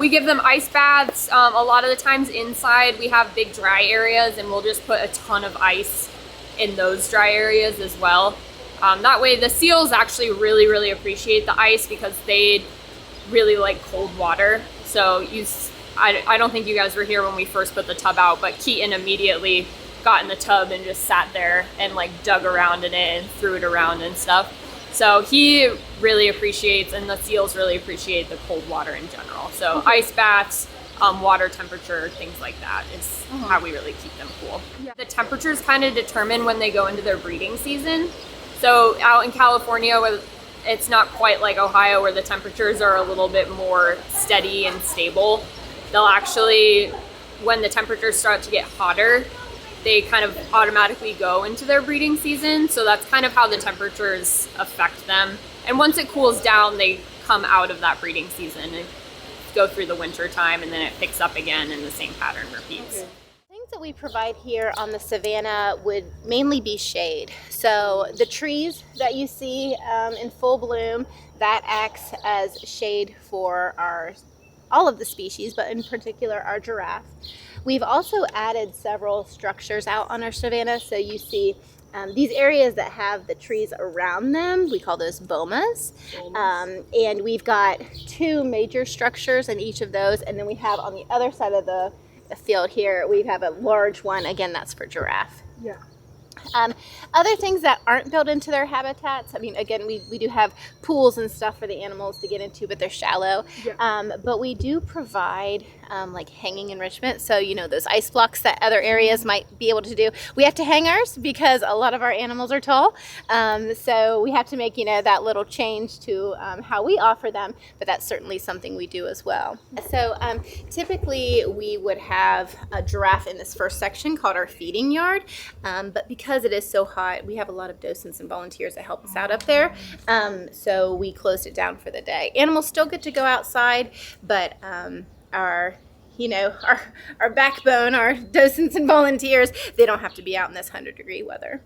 We give them ice baths. A lot of the times inside we have big dry areas, and we'll just put a ton of ice in those dry areas as well. That way the seals actually really appreciate the ice because they really like cold water. So I don't think you guys were here when we first put the tub out, but Keaton immediately got in the tub and just sat there and like dug around in it and threw it around and stuff. So he really appreciates, and the seals really appreciate the cold water in general. So ice baths, water temperature, things like that is how we really keep them cool. Yeah. The temperatures kind of determine when they go into their breeding season. So out in California, where it's not quite like Ohio where the temperatures are a little bit more steady and stable, they'll actually, when the temperatures start to get hotter, they kind of automatically go into their breeding season. So that's kind of how the temperatures affect them. And once it cools down, they come out of that breeding season and go through the winter time, and then it picks up again and the same pattern repeats. Okay. Things that we provide here on the Savannah would mainly be shade. So the trees that you see in full bloom, that acts as shade for all of the species, but in particular our giraffe. We've also added several structures out on our Savannah. So you see these areas that have the trees around them, we call those bomas. And we've got 2 major structures in each of those. And then we have on the other side of the field here, we have a large one. Again, that's for giraffe. Yeah. Other things that aren't built into their habitats, I mean, again, we do have pools and stuff for the animals to get into, but they're shallow. Yeah. But we do provide like hanging enrichment. So, you know, those ice blocks that other areas might be able to do. We have to hang ours because a lot of our animals are tall. So we have to make, you know, that little change to how we offer them, but that's certainly something we do as well. So typically we would have a giraffe in this first section called our feeding yard. But because it is so hot, we have a lot of docents and volunteers that help us out up there. So we closed it down for the day. Animals still get to go outside, but our backbone, our docents and volunteers, they don't have to be out in this 100-degree weather.